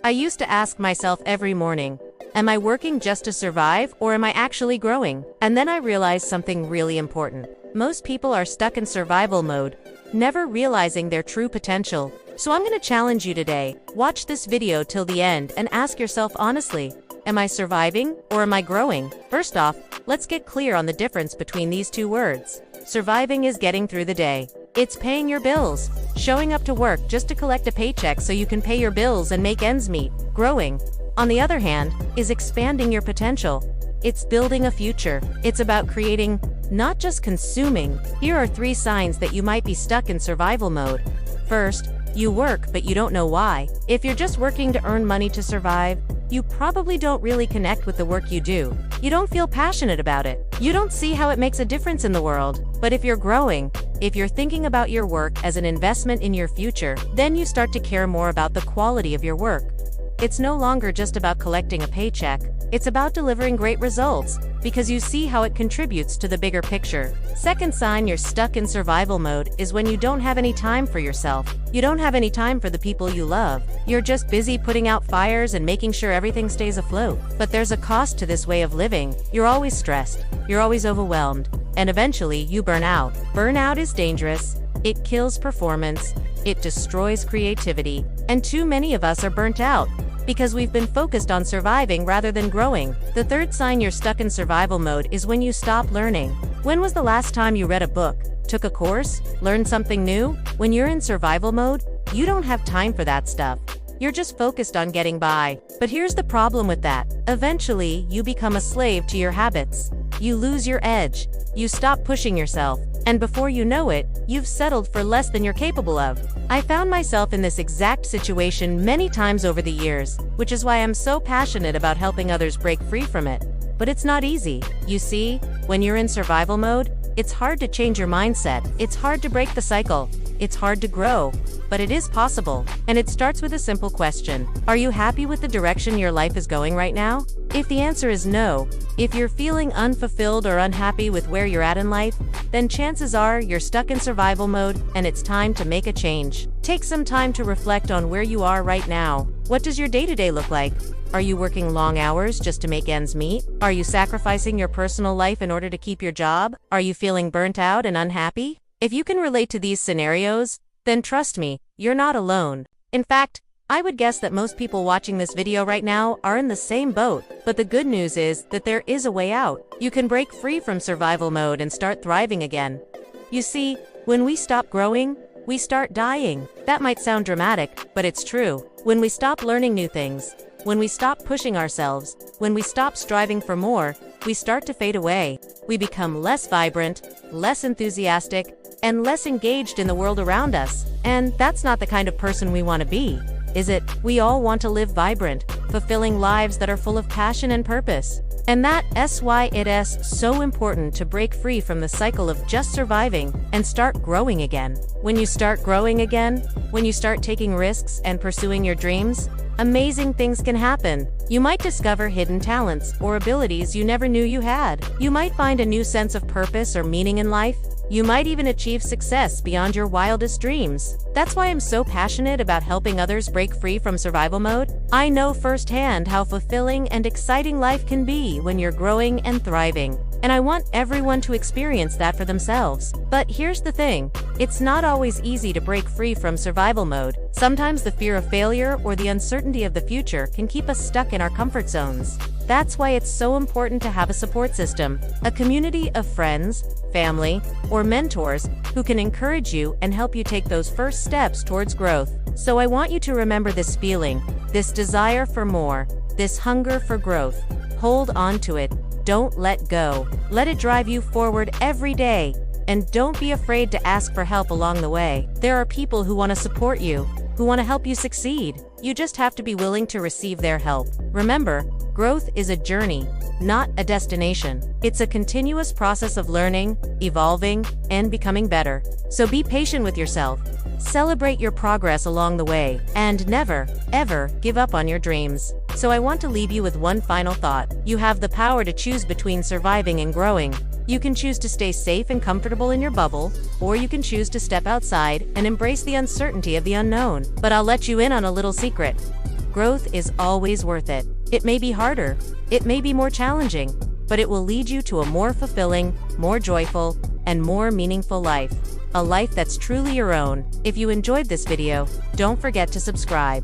I used to ask myself every morning, am I working just to survive or am I actually growing? And then I realized something really important. Most people are stuck in survival mode, never realizing their true potential. So I'm going to challenge you today. Watch this video till the end and ask yourself honestly, am I surviving or am I growing? First off, let's get clear on the difference between these two words. Surviving is getting through the day. It's paying your bills, showing up to work just to collect a paycheck so you can pay your bills and make ends meet. Growing, on the other hand, is expanding your potential. It's building a future. It's about creating, not just consuming. Here are 3 signs that you might be stuck in survival mode. First, you work but you don't know why. If you're just working to earn money to survive, you probably don't really connect with the work you do. You don't feel passionate about it. You don't see how it makes a difference in the world. But if you're growing, if you're thinking about your work as an investment in your future, then you start to care more about the quality of your work. It's no longer just about collecting a paycheck. It's about delivering great results, because you see how it contributes to the bigger picture. Second sign you're stuck in survival mode is when you don't have any time for yourself. You don't have any time for the people you love. You're just busy putting out fires and making sure everything stays afloat. But there's a cost to this way of living. You're always stressed. You're always overwhelmed. And eventually, you burn out. Burnout is dangerous. It kills performance. It destroys creativity. And too many of us are burnt out because we've been focused on surviving rather than growing. The third sign you're stuck in survival mode is when you stop learning. When was the last time you read a book, took a course, learned something new? When you're in survival mode, you don't have time for that stuff. You're just focused on getting by. But here's the problem with that. Eventually, you become a slave to your habits. You lose your edge. You stop pushing yourself. And before you know it, you've settled for less than you're capable of. I found myself in this exact situation many times over the years, which is why I'm so passionate about helping others break free from it. But it's not easy. You see, when you're in survival mode, it's hard to change your mindset. It's hard to break the cycle. It's hard to grow. But it is possible. And it starts with a simple question. Are you happy with the direction your life is going right now? If the answer is no, if you're feeling unfulfilled or unhappy with where you're at in life, then chances are you're stuck in survival mode and it's time to make a change. Take some time to reflect on where you are right now. What does your day-to-day look like? Are you working long hours just to make ends meet? Are you sacrificing your personal life in order to keep your job? Are you feeling burnt out and unhappy? If you can relate to these scenarios, then trust me, you're not alone. In fact, I would guess that most people watching this video right now are in the same boat. But the good news is that there is a way out. You can break free from survival mode and start thriving again. You see, when we stop growing, we start dying. That might sound dramatic, but it's true. When we stop learning new things, when we stop pushing ourselves, when we stop striving for more, we start to fade away. We become less vibrant, less enthusiastic, and less engaged in the world around us. And that's not the kind of person we want to be, is it? We all want to live vibrant, fulfilling lives that are full of passion and purpose. And that's why it is so important to break free from the cycle of just surviving and start growing again. When you start growing again, when you start taking risks and pursuing your dreams, amazing things can happen. You might discover hidden talents or abilities you never knew you had. You might find a new sense of purpose or meaning in life. You might even achieve success beyond your wildest dreams. That's why I'm so passionate about helping others break free from survival mode. I know firsthand how fulfilling and exciting life can be when you're growing and thriving. And I want everyone to experience that for themselves. But here's the thing, it's not always easy to break free from survival mode. Sometimes the fear of failure or the uncertainty of the future can keep us stuck in our comfort zones. That's why it's so important to have a support system, a community of friends, family, or mentors who can encourage you and help you take those first steps towards growth. So I want you to remember this feeling, this desire for more, this hunger for growth. Hold on to it. Don't let go. Let it drive you forward every day. And don't be afraid to ask for help along the way. There are people who want to support you, who want to help you succeed. You just have to be willing to receive their help. Remember, growth is a journey, not a destination. It's a continuous process of learning, evolving, and becoming better. So be patient with yourself. Celebrate your progress along the way, and never, ever give up on your dreams. So I want to leave you with one final thought. You have the power to choose between surviving and growing. You can choose to stay safe and comfortable in your bubble, or you can choose to step outside and embrace the uncertainty of the unknown. But I'll let you in on a little secret. Growth is always worth it. It may be harder, it may be more challenging, but it will lead you to a more fulfilling, more joyful, and more meaningful life. A life that's truly your own. If you enjoyed this video, don't forget to subscribe.